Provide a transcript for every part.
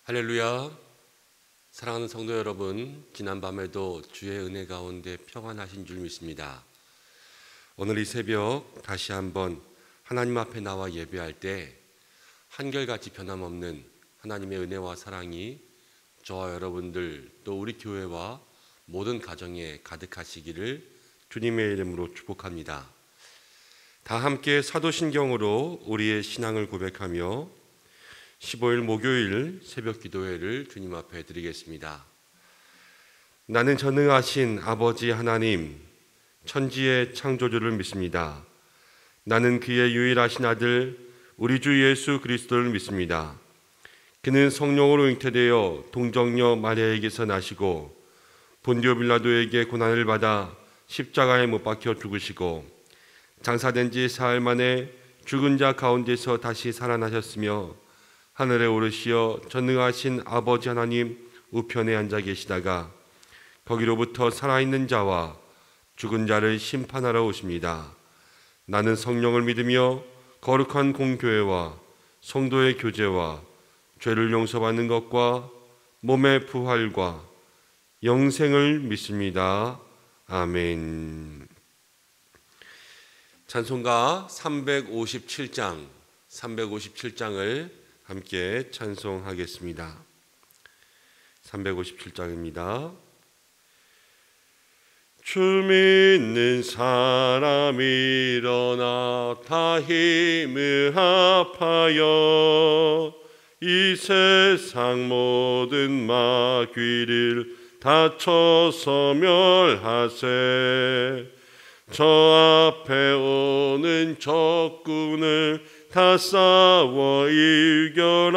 할렐루야. 사랑하는 성도 여러분, 지난밤에도 주의 은혜 가운데 평안하신 줄 믿습니다. 오늘 이 새벽 다시 한번 하나님 앞에 나와 예배할 때 한결같이 변함없는 하나님의 은혜와 사랑이 저와 여러분들 또 우리 교회와 모든 가정에 가득하시기를 주님의 이름으로 축복합니다. 다 함께 사도신경으로 우리의 신앙을 고백하며 15일 목요일 새벽 기도회를 주님 앞에 드리겠습니다. 나는 전능하신 아버지 하나님, 천지의 창조주를 믿습니다. 나는 그의 유일하신 아들 우리 주 예수 그리스도를 믿습니다. 그는 성령으로 잉태되어 동정녀 마리아에게서 나시고 본디오 빌라도에게 고난을 받아 십자가에 못 박혀 죽으시고 장사된 지 사흘 만에 죽은 자 가운데서 다시 살아나셨으며 하늘에 오르시어 전능하신 아버지 하나님 우편에 앉아 계시다가 거기로부터 살아있는 자와 죽은 자를 심판하러 오십니다. 나는 성령을 믿으며 거룩한 공교회와 성도의 교제와 죄를 용서받는 것과 몸의 부활과 영생을 믿습니다. 아멘. 찬송가 357장을 함께 찬송하겠습니다. 357장입니다. 주 믿는 사람 일어나 다 힘을 합하여 이 세상 모든 마귀를 다 쳐서 멸하세. 저 앞에 오는 적군을 다 싸워 이겨라.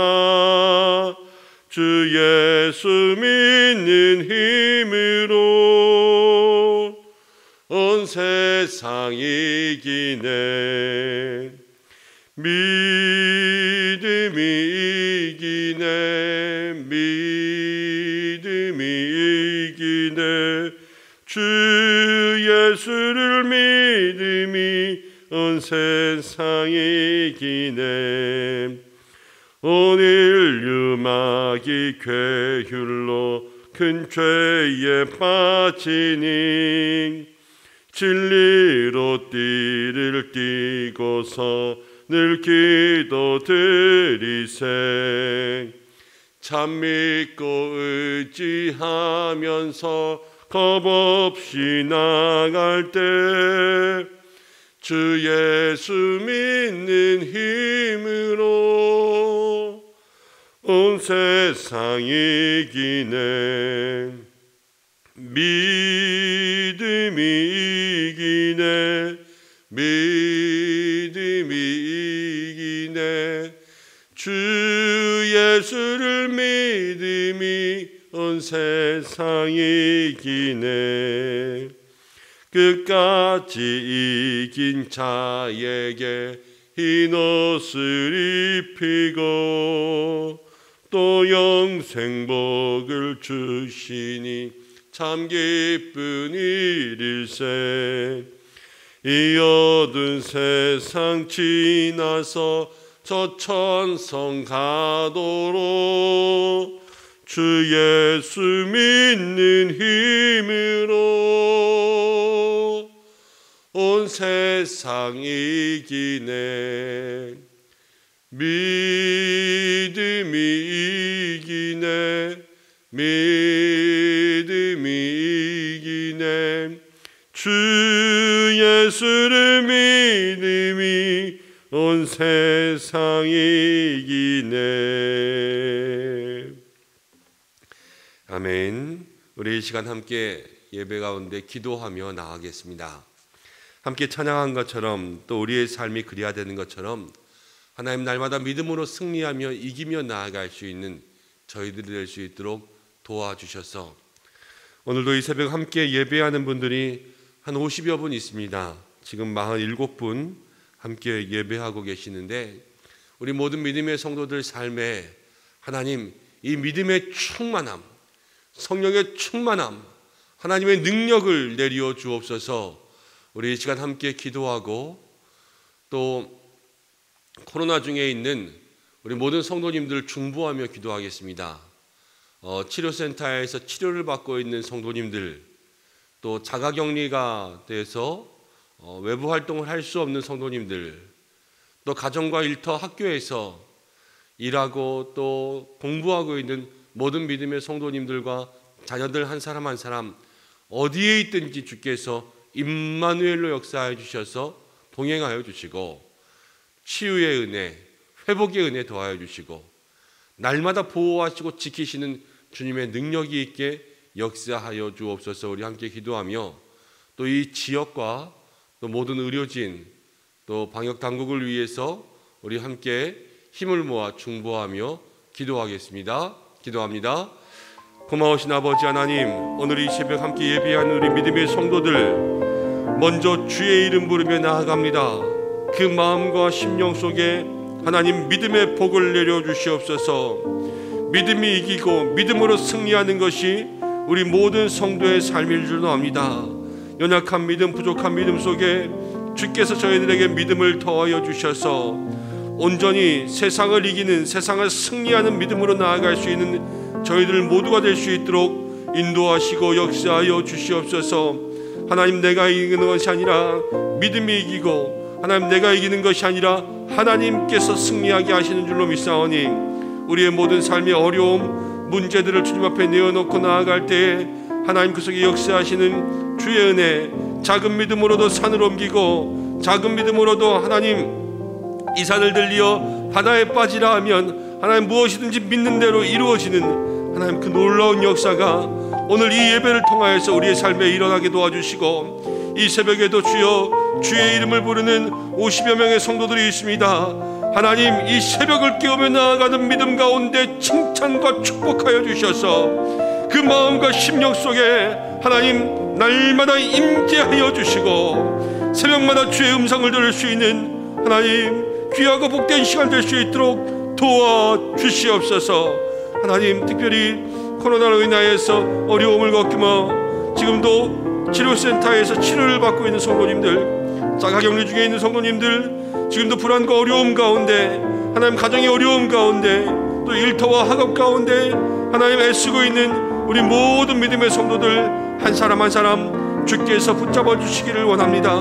주 예수 믿는 힘으로 온 세상 이기네. 믿음이 이기네. 믿음이 이기네. 주 예수를 믿음이 온 세상 이기네. 온 인류 마귀 괴휼로 큰 죄에 빠지니 진리로 띠를 띠고서 늘 기도드리세. 참 믿고 의지하면서 겁없이 나갈 때 주 예수 믿는 힘으로 온 세상 이기네. 믿음이 이기네. 믿음이 이기네. 주 예수를 믿음이 온 세상 이기네. 끝까지 이긴 자에게 흰 옷을 입히고 또 영생복을 주시니 참 기쁜 일일세. 이 어두운 세상 지나서 저 천성 가도록 주 예수 믿는 힘으로 온 세상 이기네. 믿음이 이기네. 믿음이 이기네. 주 예수를 믿음이 온 세상 이기네. 아멘. 우리 이 시간 함께 예배 가운데 기도하며 나아가겠습니다. 함께 찬양한 것처럼 또 우리의 삶이 그리야 되는 것처럼 하나님 날마다 믿음으로 승리하며 이기며 나아갈 수 있는 저희들이 될 수 있도록 도와주셔서 오늘도 이 새벽 함께 예배하는 분들이 한 50여 분 있습니다. 지금 47분 함께 예배하고 계시는데 우리 모든 믿음의 성도들 삶에 하나님 이 믿음의 충만함, 성령의 충만함, 하나님의 능력을 내리어 주옵소서. 우리 이 시간 함께 기도하고 또 코로나 중에 있는 우리 모든 성도님들 중보하며 기도하겠습니다. 치료센터에서 치료를 받고 있는 성도님들, 또 자가격리가 돼서 외부 활동을 할 수 없는 성도님들, 또 가정과 일터 학교에서 일하고 또 공부하고 있는 모든 믿음의 성도님들과 자녀들 한 사람 한 사람 어디에 있든지 주께서 임마누엘로 역사해 주셔서 동행하여 주시고 치유의 은혜, 회복의 은혜 더하여 주시고 날마다 보호하시고 지키시는 주님의 능력이 있게 역사하여 주옵소서. 우리 함께 기도하며 또 이 지역과 또 모든 의료진 또 방역 당국을 위해서 우리 함께 힘을 모아 중보하며 기도하겠습니다. 기도합니다. 고마우신 아버지 하나님, 오늘 이 새벽 함께 예배하는 우리 믿음의 성도들 먼저 주의 이름 부르며 나아갑니다. 그 마음과 심령 속에 하나님 믿음의 복을 내려주시옵소서. 믿음이 이기고 믿음으로 승리하는 것이 우리 모든 성도의 삶일 줄로 압니다. 연약한 믿음, 부족한 믿음 속에 주께서 저희들에게 믿음을 더하여 주셔서 온전히 세상을 이기는, 세상을 승리하는 믿음으로 나아갈 수 있는 저희들 모두가 될 수 있도록 인도하시고 역사하여 주시옵소서. 하나님, 내가 이기는 것이 아니라 믿음이 이기고, 하나님 내가 이기는 것이 아니라 하나님께서 승리하게 하시는 줄로 믿사오니 우리의 모든 삶의 어려움, 문제들을 주님 앞에 내어놓고 나아갈 때에 하나님 그 속에 역사하시는 주의 은혜, 작은 믿음으로도 산을 옮기고 작은 믿음으로도 하나님 이 산을 들리어 바다에 빠지라 하면 하나님 무엇이든지 믿는 대로 이루어지는 하나님 그 놀라운 역사가 오늘 이 예배를 통하여서 우리의 삶에 일어나게 도와주시고, 이 새벽에도 주여 주의 이름을 부르는 50여 명의 성도들이 있습니다. 하나님, 이 새벽을 깨우며 나아가는 믿음 가운데 칭찬과 축복하여 주셔서 그 마음과 심령 속에 하나님 날마다 임재하여 주시고 새벽마다 주의 음성을 들을 수 있는 하나님 귀하고 복된 시간 될 수 있도록 도와주시옵소서. 하나님, 특별히 코로나로 인하여서 어려움을 겪으며 지금도 치료센터에서 치료를 받고 있는 성도님들, 자가격리 중에 있는 성도님들, 지금도 불안과 어려움 가운데, 하나님 가정의 어려움 가운데, 또 일터와 학업 가운데 하나님 애쓰고 있는 우리 모든 믿음의 성도들 한 사람 한 사람 주께서 붙잡아 주시기를 원합니다.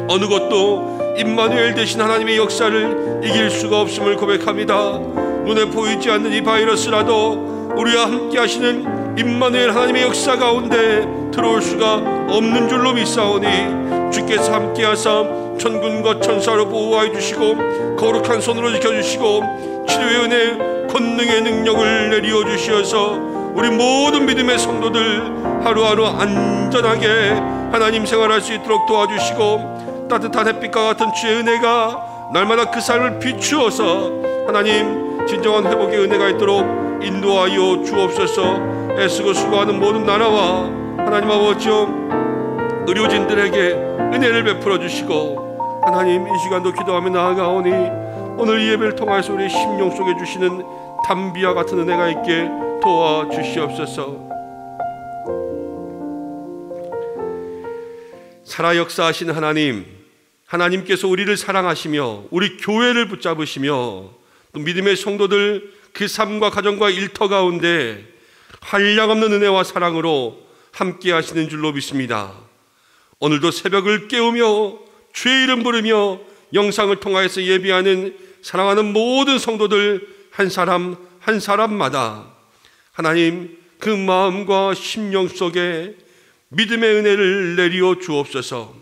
어느 것도 임마누엘 되신 하나님의 역사를 이길 수가 없음을 고백합니다. 눈에 보이지 않는 이 바이러스라도 우리와 함께 하시는 임마누엘 하나님의 역사 가운데 들어올 수가 없는 줄로 믿사오니 주께서 함께 하사 천군과 천사로 보호하여 주시고 거룩한 손으로 지켜주시고 치료의 은혜, 권능의 능력을 내리어 주시어서 우리 모든 믿음의 성도들 하루하루 안전하게 하나님 생활할 수 있도록 도와주시고, 따뜻한 햇빛과 같은 주의 은혜가 날마다 그 삶을 비추어서 하나님 진정한 회복의 은혜가 있도록 인도하여 주옵소서. 애쓰고 수고하는 모든 나라와 하나님 아버지여 의료진들에게 은혜를 베풀어 주시고, 하나님 이 시간도 기도하며 나아가오니 오늘 이 예배를 통해서 우리 심령 속에 주시는 담비와 같은 은혜가 있게 도와주시옵소서. 살아 역사하신 하나님, 하나님께서 우리를 사랑하시며 우리 교회를 붙잡으시며 또 믿음의 성도들 그 삶과 가정과 일터 가운데 한량없는 은혜와 사랑으로 함께 하시는 줄로 믿습니다. 오늘도 새벽을 깨우며 주의 이름 부르며 영상을 통하여서 예배하는 사랑하는 모든 성도들 한 사람 한 사람마다 하나님 그 마음과 심령 속에 믿음의 은혜를 내리어 주옵소서.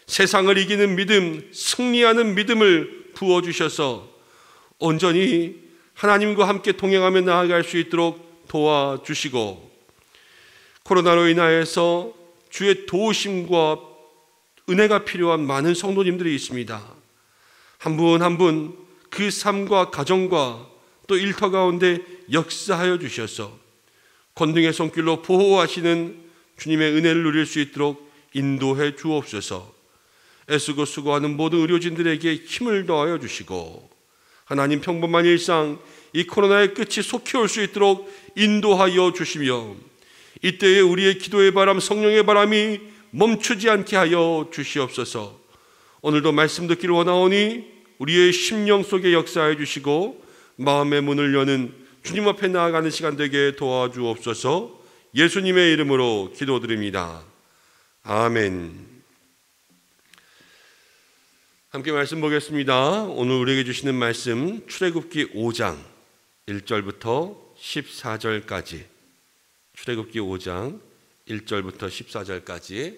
세상을 이기는 믿음, 승리하는 믿음을 부어주셔서 온전히 하나님과 함께 동행하며 나아갈 수 있도록 도와주시고, 코로나로 인하여서 주의 도우심과 은혜가 필요한 많은 성도님들이 있습니다. 한 분 한 분 그 삶과 가정과 또 일터 가운데 역사하여 주셔서 권능의 손길로 보호하시는 주님의 은혜를 누릴 수 있도록 인도해 주옵소서. 애쓰고 수고하는 모든 의료진들에게 힘을 더하여 주시고, 하나님 평범한 일상 이 코로나의 끝이 속히 올 수 있도록 인도하여 주시며, 이때에 우리의 기도의 바람, 성령의 바람이 멈추지 않게 하여 주시옵소서. 오늘도 말씀 듣기를 원하오니 우리의 심령 속에 역사해 주시고 마음의 문을 여는 주님 앞에 나아가는 시간 되게 도와주옵소서. 예수님의 이름으로 기도드립니다. 아멘. 함께 말씀 보겠습니다. 오늘 우리에게 주시는 말씀 출애굽기 5장 1절부터 14절까지, 출애굽기 5장 1절부터 14절까지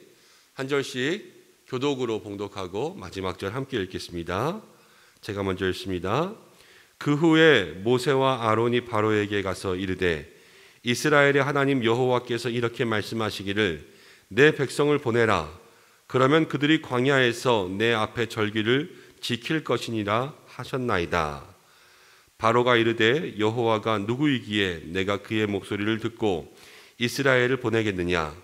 한 절씩 교독으로 봉독하고 마지막 절 함께 읽겠습니다. 제가 먼저 읽습니다. 그 후에 모세와 아론이 바로에게 가서 이르되 이스라엘의 하나님 여호와께서 이렇게 말씀하시기를 내 백성을 보내라. 그러면 그들이 광야에서 내 앞에 절기를 지킬 것이니라 하셨나이다. 바로가 이르되 여호와가 누구이기에 내가 그의 목소리를 듣고 이스라엘을 보내겠느냐?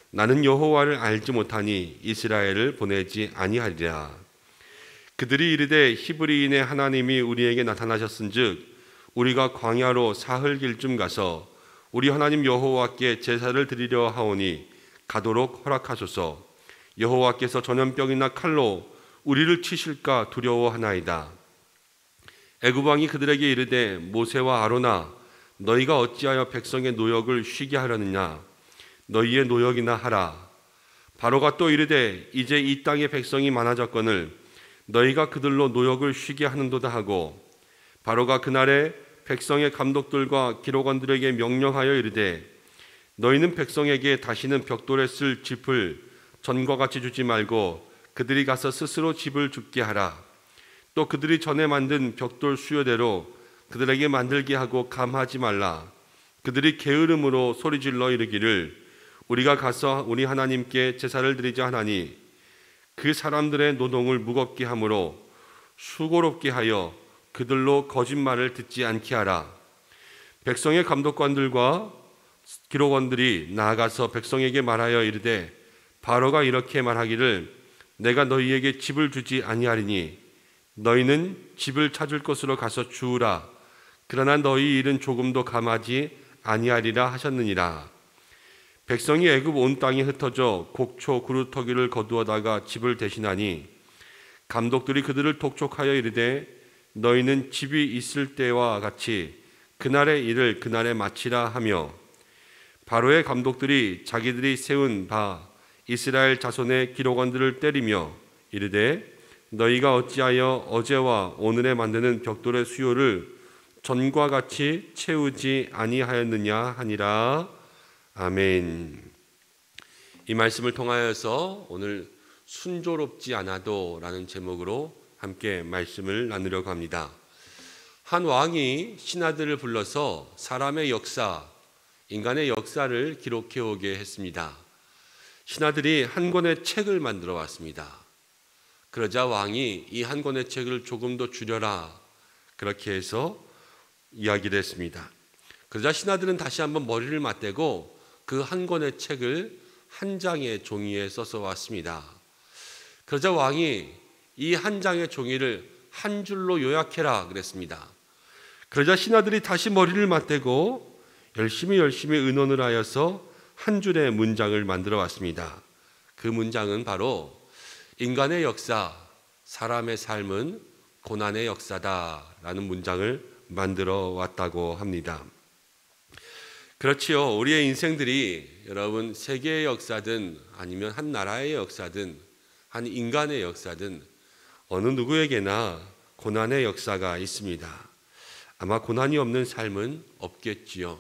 나는 여호와를 알지 못하니 이스라엘을 보내지 아니하리라. 그들이 이르되 히브리인의 하나님이 우리에게 나타나셨은즉 우리가 광야로 사흘 길쯤 가서 우리 하나님 여호와께 제사를 드리려 하오니 가도록 허락하소서. 여호와께서 전염병이나 칼로 우리를 치실까 두려워하나이다. 애굽 왕이 그들에게 이르되 모세와 아론아 너희가 어찌하여 백성의 노역을 쉬게 하려느냐? 너희의 노역이나 하라. 바로가 또 이르되 이제 이 땅의 백성이 많아졌거늘 너희가 그들로 노역을 쉬게 하는도다 하고, 바로가 그날에 백성의 감독들과 기록원들에게 명령하여 이르되 너희는 백성에게 다시는 벽돌에 쓸 짚을 전과 같이 주지 말고 그들이 가서 스스로 집을 줍게 하라. 또 그들이 전에 만든 벽돌 수요대로 그들에게 만들게 하고 감하지 말라. 그들이 게으름으로 소리질러 이르기를 우리가 가서 우리 하나님께 제사를 드리자 하나니 그 사람들의 노동을 무겁게 하므로 수고롭게 하여 그들로 거짓말을 듣지 않게 하라. 백성의 감독관들과 기록원들이 나아가서 백성에게 말하여 이르되 바로가 이렇게 말하기를 내가 너희에게 집을 주지 아니하리니 너희는 집을 찾을 곳으로 가서 주우라. 그러나 너희 일은 조금도 감하지 아니하리라 하셨느니라. 백성이 애굽 온 땅에 흩어져 곡초 그루터기를 거두어다가 집을 대신하니 감독들이 그들을 독촉하여 이르되 너희는 집이 있을 때와 같이 그날의 일을 그날에 마치라 하며, 바로의 감독들이 자기들이 세운 바 이스라엘 자손의 기록원들을 때리며 이르되 너희가 어찌하여 어제와 오늘에 만드는 벽돌의 수요를 전과 같이 채우지 아니하였느냐 하니라. 아멘. 이 말씀을 통하여서 오늘 순조롭지 않아도 라는 제목으로 함께 말씀을 나누려고 합니다. 한 왕이 신하들을 불러서 사람의 역사, 인간의 역사를 기록해 오게 했습니다. 신하들이 한 권의 책을 만들어 왔습니다. 그러자 왕이 이 한 권의 책을 조금 더 줄여라, 그렇게 해서 이야기를 했습니다. 그러자 신하들은 다시 한번 머리를 맞대고 그 한 권의 책을 한 장의 종이에 써서 왔습니다. 그러자 왕이 이 한 장의 종이를 한 줄로 요약해라 그랬습니다. 그러자 신하들이 다시 머리를 맞대고 열심히 의논을 하여서 한 줄의 문장을 만들어 왔습니다. 그 문장은 바로 인간의 역사, 사람의 삶은 고난의 역사다라는 문장을 만들어 왔다고 합니다. 그렇지요. 우리의 인생들이 여러분 세계의 역사든 아니면 한 나라의 역사든 한 인간의 역사든 어느 누구에게나 고난의 역사가 있습니다. 아마 고난이 없는 삶은 없겠지요.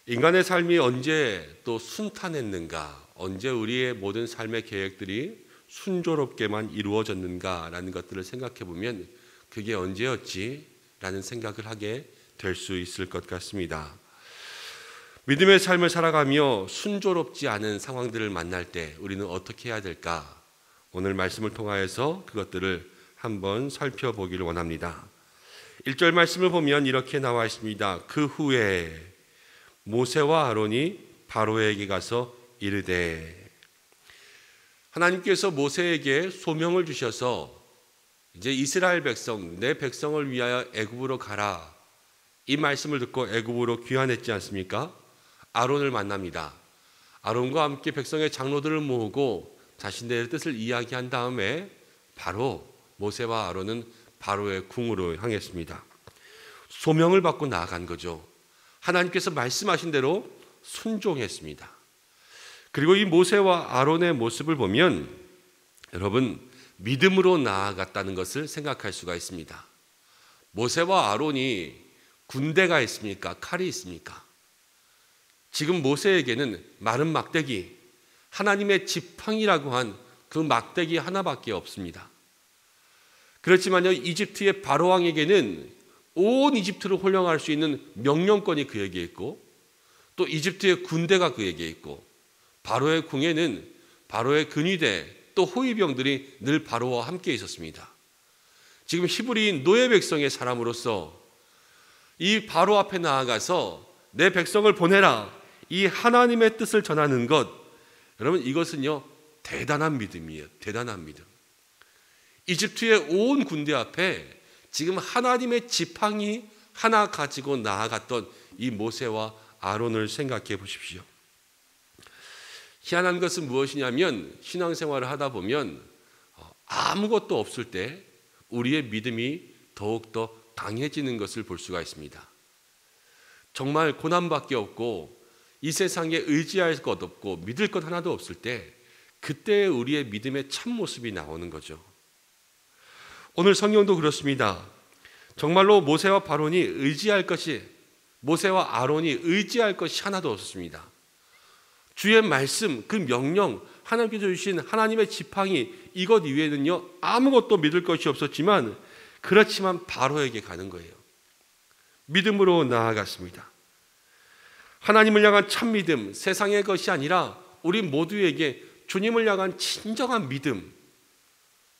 인간의 삶이 언제 또 순탄했는가, 언제 우리의 모든 삶의 계획들이 순조롭게만 이루어졌는가라는 것들을 생각해 보면 그게 언제였지라는 생각을 하게 될 수 있을 것 같습니다. 믿음의 삶을 살아가며 순조롭지 않은 상황들을 만날 때 우리는 어떻게 해야 될까? 오늘 말씀을 통하여서 그것들을 한번 살펴보기를 원합니다. 1절 말씀을 보면 이렇게 나와 있습니다. 그 후에 모세와 아론이 바로에게 가서 이르되, 하나님께서 모세에게 소명을 주셔서 이제 이스라엘 백성, 내 백성을 위하여 애굽으로 가라, 이 말씀을 듣고 애굽으로 귀환했지 않습니까? 아론을 만납니다. 아론과 함께 백성의 장로들을 모으고 자신들의 뜻을 이야기한 다음에 바로 모세와 아론은 바로의 궁으로 향했습니다. 소명을 받고 나아간 거죠. 하나님께서 말씀하신 대로 순종했습니다. 그리고 이 모세와 아론의 모습을 보면 여러분, 믿음으로 나아갔다는 것을 생각할 수가 있습니다. 모세와 아론이 군대가 있습니까? 칼이 있습니까? 지금 모세에게는 마른 막대기, 하나님의 지팡이라고 한 그 막대기 하나밖에 없습니다. 그렇지만요, 이집트의 바로왕에게는 온 이집트를 홀령할 수 있는 명령권이 그에게 있고, 또 이집트의 군대가 그에게 있고, 바로의 궁에는 바로의 근위대 또 호위병들이 늘 바로와 함께 있었습니다. 지금 히브리인 노예 백성의 사람으로서 이 바로 앞에 나아가서 내 백성을 보내라, 이 하나님의 뜻을 전하는 것, 여러분 이것은요 대단한 믿음이에요. 대단한 믿음. 이집트의 온 군대 앞에 지금 하나님의 지팡이 하나 가지고 나아갔던 이 모세와 아론을 생각해 보십시오. 희한한 것은 무엇이냐면 신앙생활을 하다 보면 아무것도 없을 때 우리의 믿음이 더욱더 강해지는 것을 볼 수가 있습니다. 정말 고난밖에 없고 이 세상에 의지할 것 없고 믿을 것 하나도 없을 때 그때 우리의 믿음의 참모습이 나오는 거죠. 오늘 성경도 그렇습니다. 정말로 모세와 아론이 의지할 것이 하나도 없었습니다. 주의 말씀, 그 명령, 하나님께서 주신 하나님의 지팡이, 이것 이외에는요 아무것도 믿을 것이 없었지만, 그렇지만 바로에게 가는 거예요. 믿음으로 나아갔습니다. 하나님을 향한 참 믿음, 세상의 것이 아니라 우리 모두에게 주님을 향한 진정한 믿음,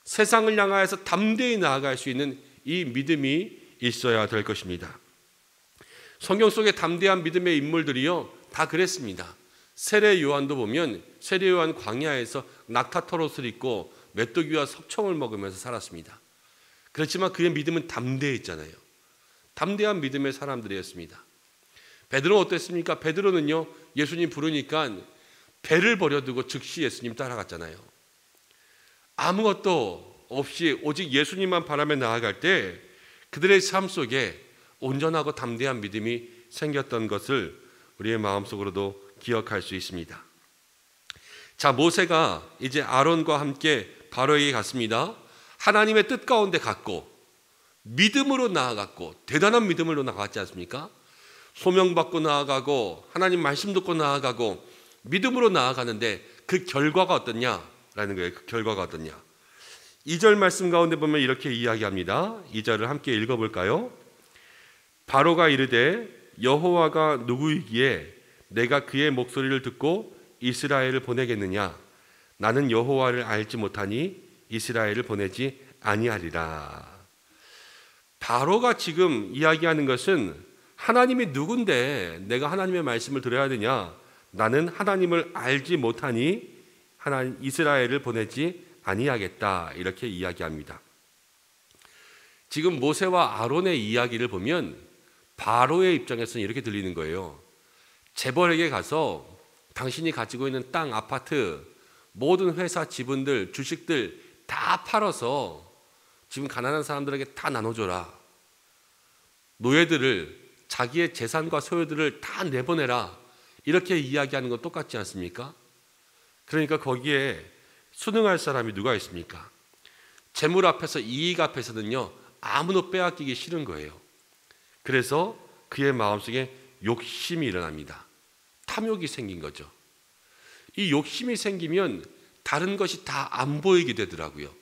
세상을 향하여서 담대히 나아갈 수 있는 이 믿음이 있어야 될 것입니다. 성경 속의 담대한 믿음의 인물들이요 다 그랬습니다. 세례 요한도 보면 세례 요한 광야에서 낙타털옷을 입고 메뚜기와 석청을 먹으면서 살았습니다. 그렇지만 그의 믿음은 담대했잖아요. 담대한 믿음의 사람들이었습니다. 베드로는 어땠습니까? 베드로는요 예수님 부르니까 배를 버려두고 즉시 예수님 따라갔잖아요. 아무것도 없이 오직 예수님만 바라며 나아갈 때 그들의 삶 속에 온전하고 담대한 믿음이 생겼던 것을 우리의 마음속으로도 기억할 수 있습니다. 자, 모세가 이제 아론과 함께 바로에게 갔습니다. 하나님의 뜻 가운데 갔고 믿음으로 나아갔고 대단한 믿음으로 나아갔지 않습니까? 소명받고 나아가고 하나님 말씀 듣고 나아가고 믿음으로 나아가는데 그 결과가 어떻냐라는 거예요. 그 결과가 어떻냐. 2절 말씀 가운데 보면 이렇게 이야기합니다. 2절을 함께 읽어볼까요? 바로가 이르되 여호와가 누구이기에 내가 그의 목소리를 듣고 이스라엘을 보내겠느냐? 나는 여호와를 알지 못하니 이스라엘을 보내지 아니하리라. 바로가 지금 이야기하는 것은 하나님이 누군데 내가 하나님의 말씀을 들어야 되냐? 나는 하나님을 알지 못하니 이스라엘을 보내지 아니하겠다, 이렇게 이야기합니다. 지금 모세와 아론의 이야기를 보면 바로의 입장에서는 이렇게 들리는 거예요. 재벌에게 가서 당신이 가지고 있는 땅, 아파트, 모든 회사 지분들, 주식들 다 팔아서 지금 가난한 사람들에게 다 나눠줘라. 노예들을, 자기의 재산과 소유들을 다 내보내라. 이렇게 이야기하는 건 똑같지 않습니까? 그러니까 거기에 순응할 사람이 누가 있습니까? 재물 앞에서, 이익 앞에서는요 아무도 빼앗기기 싫은 거예요. 그래서 그의 마음속에 욕심이 일어납니다. 탐욕이 생긴 거죠. 이 욕심이 생기면 다른 것이 다 안 보이게 되더라고요.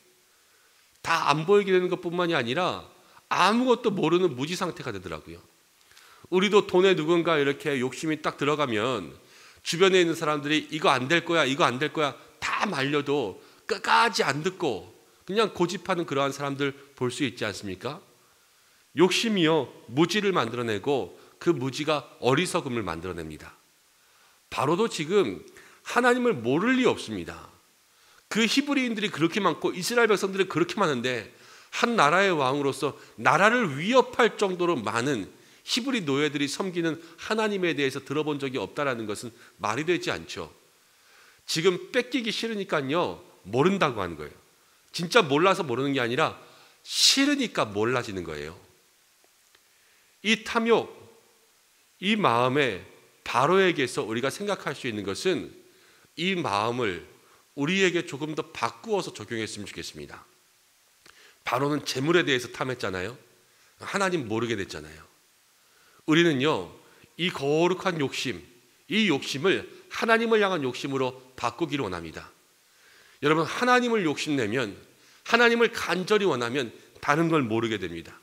다 안 보이게 되는 것뿐만이 아니라 아무것도 모르는 무지 상태가 되더라고요. 우리도 돈에 누군가 이렇게 욕심이 딱 들어가면 주변에 있는 사람들이 이거 안 될 거야, 이거 안 될 거야 다 말려도 끝까지 안 듣고 그냥 고집하는 그러한 사람들 볼 수 있지 않습니까? 욕심이요 무지를 만들어내고 그 무지가 어리석음을 만들어냅니다. 바로도 지금 하나님을 모를 리 없습니다. 그 히브리인들이 그렇게 많고 이스라엘 백성들이 그렇게 많은데 한 나라의 왕으로서 나라를 위협할 정도로 많은 히브리 노예들이 섬기는 하나님에 대해서 들어본 적이 없다는 것은 말이 되지 않죠. 지금 뺏기기 싫으니까요 모른다고 하는 거예요. 진짜 몰라서 모르는 게 아니라 싫으니까 몰라지는 거예요. 이 탐욕, 이 마음에 바로에게서 우리가 생각할 수 있는 것은 이 마음을 우리에게 조금 더 바꾸어서 적용했으면 좋겠습니다. 바로는 재물에 대해서 탐했잖아요. 하나님 모르게 됐잖아요. 우리는요, 이 거룩한 욕심, 이 욕심을 하나님을 향한 욕심으로 바꾸기를 원합니다. 여러분, 하나님을 욕심내면, 하나님을 간절히 원하면 다른 걸 모르게 됩니다.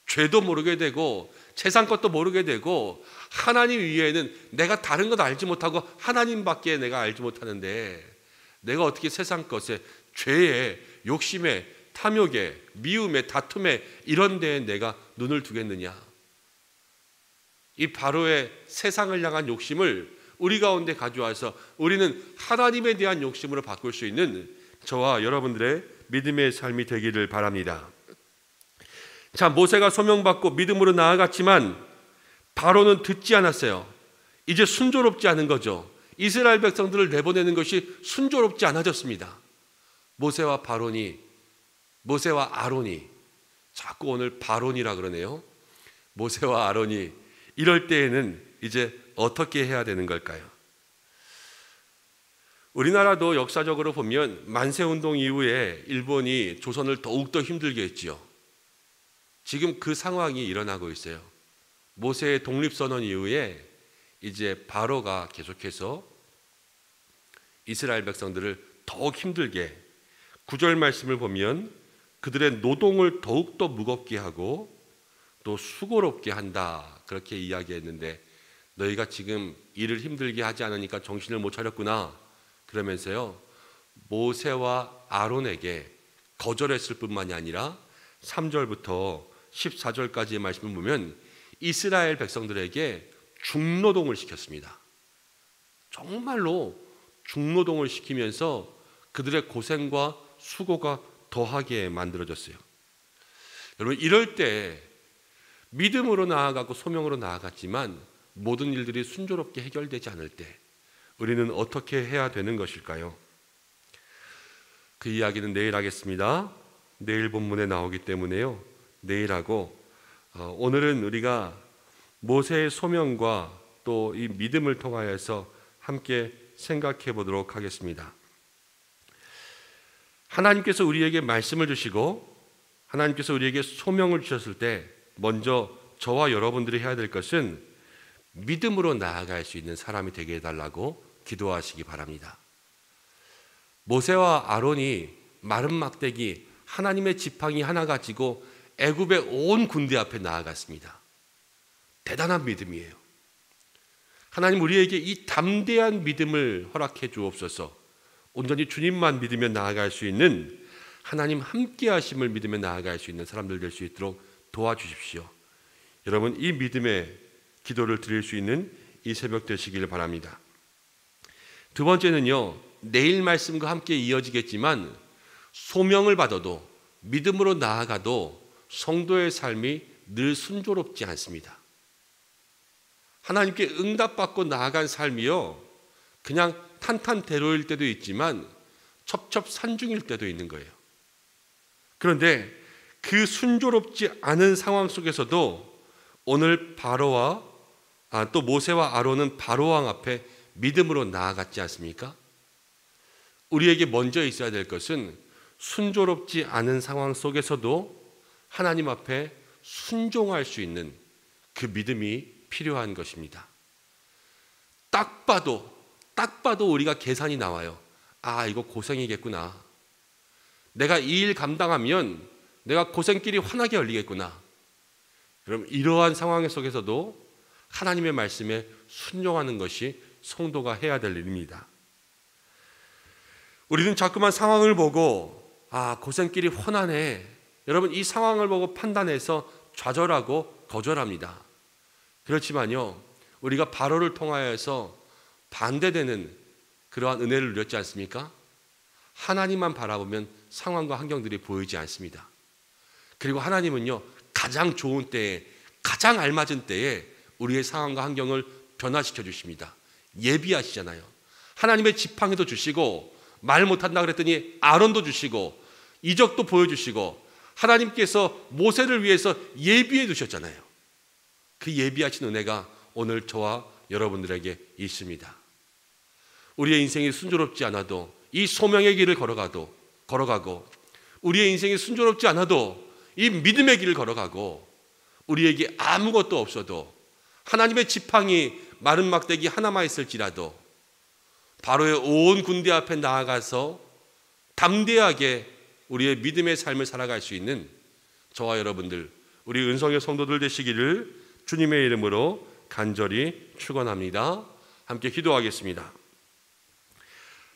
죄도 모르게 되고 세상 것도 모르게 되고, 하나님 위에는 내가 다른 것 알지 못하고 하나님밖에 내가 알지 못하는데, 내가 어떻게 세상 것에, 죄에, 욕심에, 탐욕에, 미움에, 다툼에, 이런 데에 내가 눈을 두겠느냐. 이 바로의 세상을 향한 욕심을 우리 가운데 가져와서 우리는 하나님에 대한 욕심으로 바꿀 수 있는 저와 여러분들의 믿음의 삶이 되기를 바랍니다. 자, 모세가 소명받고 믿음으로 나아갔지만 바로는 듣지 않았어요. 이제 순조롭지 않은 거죠. 이스라엘 백성들을 내보내는 것이 순조롭지 않아졌습니다. 모세와 아론이, 자꾸 오늘 바론이라 그러네요. 모세와 아론이 이럴 때에는 이제 어떻게 해야 되는 걸까요? 우리나라도 역사적으로 보면 만세운동 이후에 일본이 조선을 더욱더 힘들게 했지요. 지금 그 상황이 일어나고 있어요. 모세의 독립선언 이후에 이제 바로가 계속해서 이스라엘 백성들을 더욱 힘들게, 9절 말씀을 보면 그들의 노동을 더욱더 무겁게 하고 또 수고롭게 한다, 그렇게 이야기했는데, 너희가 지금 일을 힘들게 하지 않으니까 정신을 못 차렸구나, 그러면서요, 모세와 아론에게 거절했을 뿐만이 아니라 3절부터 14절까지의 말씀을 보면 이스라엘 백성들에게 중노동을 시켰습니다. 정말로 중노동을 시키면서 그들의 고생과 수고가 더하게 만들어졌어요. 여러분, 이럴 때 믿음으로 나아가고 소명으로 나아갔지만 모든 일들이 순조롭게 해결되지 않을 때 우리는 어떻게 해야 되는 것일까요? 그 이야기는 내일 하겠습니다. 내일 본문에 나오기 때문에요, 내일 하고, 오늘은 우리가 모세의 소명과 또 이 믿음을 통하여서 함께 생각해 보도록 하겠습니다. 하나님께서 우리에게 말씀을 주시고 하나님께서 우리에게 소명을 주셨을 때 먼저 저와 여러분들이 해야 될 것은 믿음으로 나아갈 수 있는 사람이 되게 해달라고 기도하시기 바랍니다. 모세와 아론이 마른 막대기 하나님의 지팡이 하나 가지고 애굽의 온 군대 앞에 나아갔습니다. 대단한 믿음이에요. 하나님, 우리에게 이 담대한 믿음을 허락해 주옵소서. 온전히 주님만 믿으며 나아갈 수 있는, 하나님 함께 하심을 믿으며 나아갈 수 있는 사람들 될 수 있도록 도와주십시오. 여러분, 이 믿음의 기도를 드릴 수 있는 이 새벽 되시기를 바랍니다. 두 번째는요, 내일 말씀과 함께 이어지겠지만 소명을 받아도, 믿음으로 나아가도 성도의 삶이 늘 순조롭지 않습니다. 하나님께 응답받고 나아간 삶이요, 그냥 탄탄대로일 때도 있지만 첩첩산중일 때도 있는 거예요. 그런데 그 순조롭지 않은 상황 속에서도 오늘 바로와 또 모세와 아론은 바로왕 앞에 믿음으로 나아갔지 않습니까? 우리에게 먼저 있어야 될 것은 순조롭지 않은 상황 속에서도 하나님 앞에 순종할 수 있는 그 믿음이 필요한 것입니다. 딱 봐도 우리가 계산이 나와요. 아, 이거 고생이겠구나. 내가 이 일 감당하면 내가 고생길이 환하게 열리겠구나. 그럼 이러한 상황 속에서도 하나님의 말씀에 순종하는 것이 성도가 해야 될 일입니다. 우리는 자꾸만 상황을 보고 고생길이 훤하네. 여러분, 이 상황을 보고 판단해서 좌절하고 거절합니다. 그렇지만요, 우리가 바로를 통하여서 반대되는 그러한 은혜를 누렸지 않습니까? 하나님만 바라보면 상황과 환경들이 보이지 않습니다. 그리고 하나님은요, 가장 좋은 때에, 가장 알맞은 때에 우리의 상황과 환경을 변화시켜 주십니다. 예비하시잖아요. 하나님의 지팡이도 주시고, 말 못한다 그랬더니 아론도 주시고, 이적도 보여주시고, 하나님께서 모세를 위해서 예비해 두셨잖아요. 그 예비하신 은혜가 오늘 저와 여러분들에게 있습니다. 우리의 인생이 순조롭지 않아도 이 소명의 길을 걸어가고 우리의 인생이 순조롭지 않아도 이 믿음의 길을 걸어가고 우리에게 아무것도 없어도 하나님의 지팡이 마른 막대기 하나만 있을지라도 바로의 온 군대 앞에 나아가서 담대하게 우리의 믿음의 삶을 살아갈 수 있는 저와 여러분들, 우리 은성의 성도들 되시기를 주님의 이름으로 간절히 축원합니다. 함께 기도하겠습니다.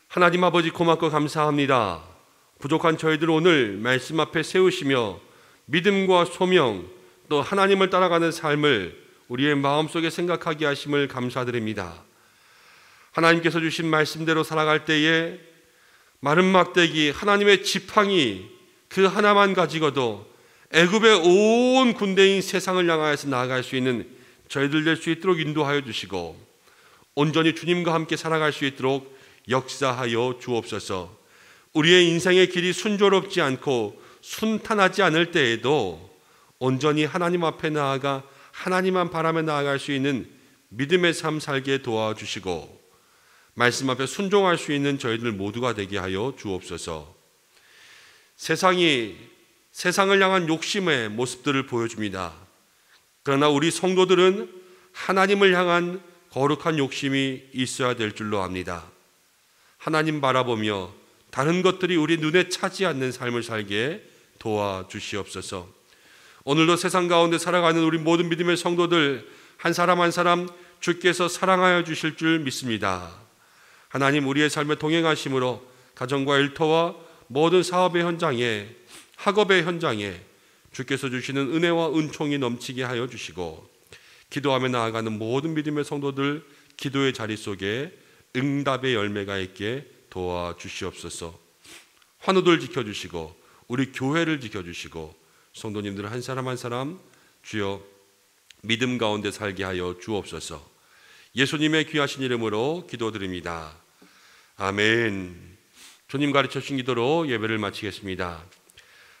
하나님 아버지, 고맙고 감사합니다. 부족한 저희들 오늘 말씀 앞에 세우시며 믿음과 소명, 또 하나님을 따라가는 삶을 우리의 마음속에 생각하게 하심을 감사드립니다. 하나님께서 주신 말씀대로 살아갈 때에 마른 막대기 하나님의 지팡이 그 하나만 가지고도 애굽의 온 군대인 세상을 향하여서 나아갈 수 있는 저희들 될 수 있도록 인도하여 주시고 온전히 주님과 함께 살아갈 수 있도록 역사하여 주옵소서. 우리의 인생의 길이 순조롭지 않고 순탄하지 않을 때에도 온전히 하나님 앞에 나아가 하나님만 바라며 나아갈 수 있는 믿음의 삶 살게 도와주시고 말씀 앞에 순종할 수 있는 저희들 모두가 되게 하여 주옵소서. 세상이 세상을 향한 욕심의 모습들을 보여줍니다. 그러나 우리 성도들은 하나님을 향한 거룩한 욕심이 있어야 될 줄로 압니다. 하나님 바라보며 다른 것들이 우리 눈에 차지 않는 삶을 살게 도와주시옵소서. 오늘도 세상 가운데 살아가는 우리 모든 믿음의 성도들 한 사람 한 사람 주께서 사랑하여 주실 줄 믿습니다. 하나님, 우리의 삶에 동행하심으로 가정과 일터와 모든 사업의 현장에, 학업의 현장에 주께서 주시는 은혜와 은총이 넘치게 하여 주시고 기도하며 나아가는 모든 믿음의 성도들 기도의 자리 속에 응답의 열매가 있게 도와주시옵소서. 환우들 지켜주시고 우리 교회를 지켜주시고 성도님들 한 사람 한 사람 주여 믿음 가운데 살게 하여 주옵소서. 예수님의 귀하신 이름으로 기도드립니다. 아멘. 주님 가르쳐 주신 기도로 예배를 마치겠습니다.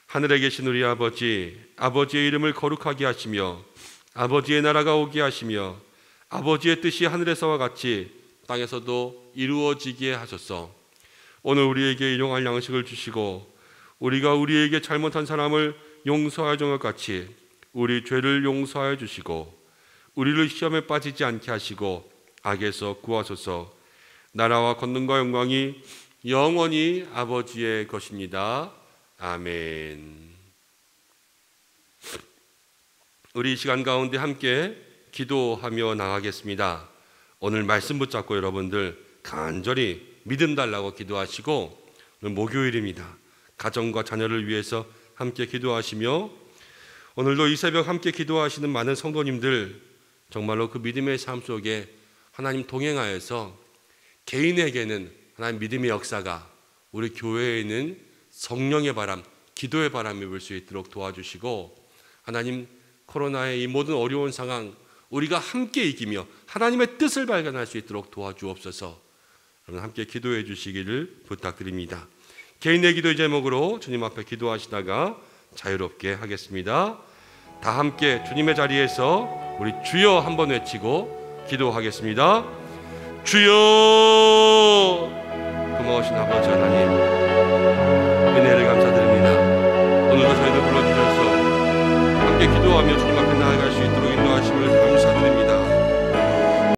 하늘에 계신 우리 아버지, 아버지의 이름을 거룩하게 하시며 아버지의 나라가 오게 하시며 아버지의 뜻이 하늘에서와 같이 땅에서도 이루어지게 하소서. 오늘 우리에게 일용할 양식을 주시고 우리가 우리에게 잘못한 사람을 용서하여 준 것 같이 우리 죄를 용서하여 주시고 우리를 시험에 빠지지 않게 하시고 악에서 구하소서. 나라와 권능과 영광이 영원히 아버지의 것입니다. 아멘. 우리 이 시간 가운데 함께 기도하며 나가겠습니다. 오늘 말씀 붙잡고 여러분들 간절히 믿음 달라고 기도하시고 오늘 목요일입니다. 가정과 자녀를 위해서 함께 기도하시며 오늘도 이 새벽 함께 기도하시는 많은 성도님들 정말로 그 믿음의 삶 속에 하나님 동행하여서 개인에게는 하나님 믿음의 역사가 우리 교회에는 성령의 바람, 기도의 바람이 불 수 있도록 도와주시고 하나님 코로나의 이 모든 어려운 상황 우리가 함께 이기며 하나님의 뜻을 발견할 수 있도록 도와주옵소서. 여러분 함께 기도해 주시기를 부탁드립니다. 개인의 기도의 제목으로 주님 앞에 기도하시다가 자유롭게 하겠습니다. 다 함께 주님의 자리에서 우리 주여 한번 외치고 기도하겠습니다. 주여! 고마우신 아버지 하나님, 은혜를 감사드립니다. 오늘도 저희를 불러주셔서 함께 기도하며 주님 앞에 나아갈 수 있도록 인도하심을 감사합니다.